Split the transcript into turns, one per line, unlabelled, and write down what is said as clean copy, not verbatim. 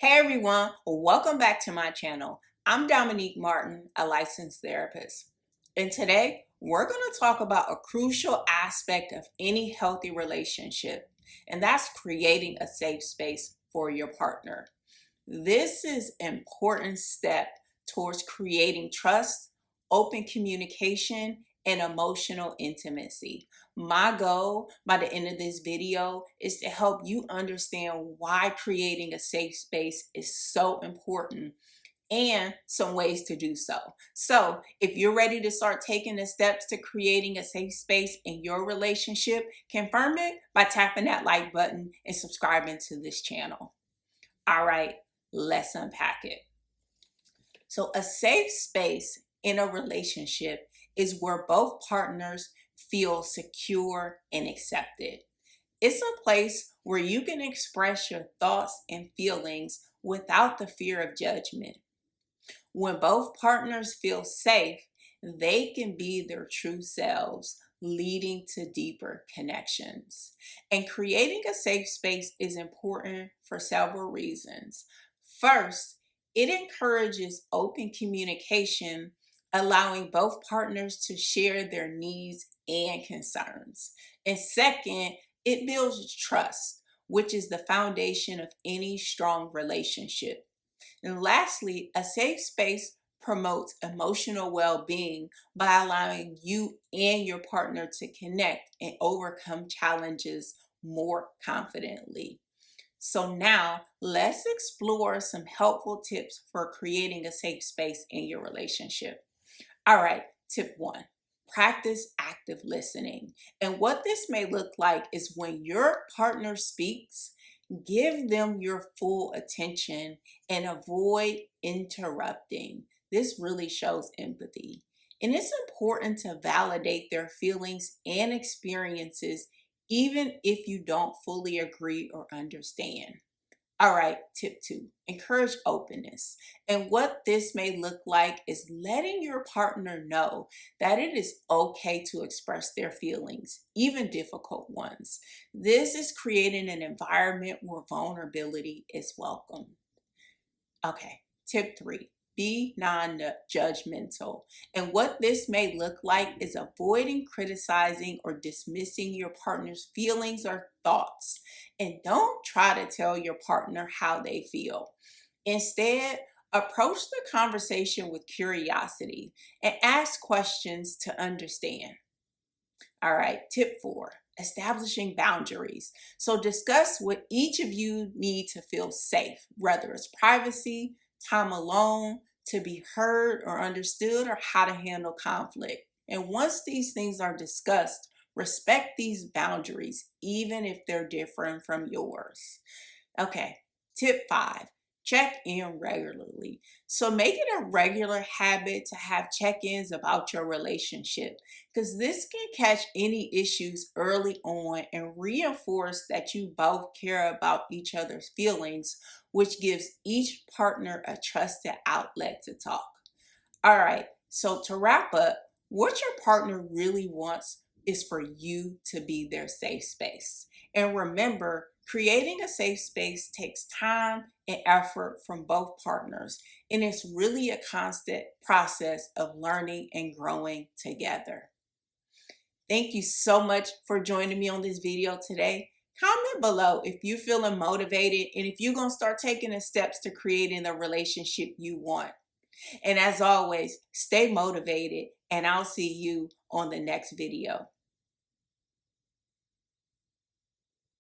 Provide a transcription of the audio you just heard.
Hey everyone, welcome back to my channel. I'm Dominique Martin, a licensed therapist. And today we're going to talk about a crucial aspect of any healthy relationship, and that's creating a safe space for your partner. This is an important step towards creating trust, open communication, and emotional intimacy. My goal by the end of this video is to help you understand why creating a safe space is so important and some ways to do so. So, if you're ready to start taking the steps to creating a safe space in your relationship, confirm it by tapping that like button and subscribing to this channel. All right, let's unpack it. So, a safe space in a relationship is where both partners feel secure and accepted. It's a place where you can express your thoughts and feelings without the fear of judgment. When both partners feel safe, they can be their true selves, leading to deeper connections. And creating a safe space is important for several reasons. First, it encourages open communication, allowing both partners to share their needs and concerns. And second, it builds trust, which is the foundation of any strong relationship. And lastly, a safe space promotes emotional well being by allowing you and your partner to connect and overcome challenges more confidently. So, now let's explore some helpful tips for creating a safe space in your relationship. All right, tip one, practice active listening. And what this may look like is when your partner speaks, give them your full attention and avoid interrupting. This really shows empathy. And it's important to validate their feelings and experiences, even if you don't fully agree or understand. All right, tip two, encourage openness. And what this may look like is letting your partner know that it is okay to express their feelings, even difficult ones. This is creating an environment where vulnerability is welcome. Okay, tip three, be non judgmental. And what this may look like is avoiding criticizing or dismissing your partner's feelings or thoughts. And don't try to tell your partner how they feel. Instead, approach the conversation with curiosity and ask questions to understand. All right, tip four, establishing boundaries. So discuss what each of you need to feel safe, whether it's privacy, time alone, to be heard or understood, or how to handle conflict. And once these things are discussed, respect these boundaries, even if they're different from yours. Okay, tip five, check in regularly. So make it a regular habit to have check ins about your relationship because this can catch any issues early on and reinforce that you both care about each other's feelings, which gives each partner a trusted outlet to talk. All right, so to wrap up, what your partner really wants is for you to be their safe space. And remember, creating a safe space takes time and effort from both partners, and it's really a constant process of learning and growing together. Thank you so much for joining me on this video today. Comment below if you're feeling motivated and if you're going to start taking the steps to creating the relationship you want. And as always, stay motivated, and I'll see you on the next video.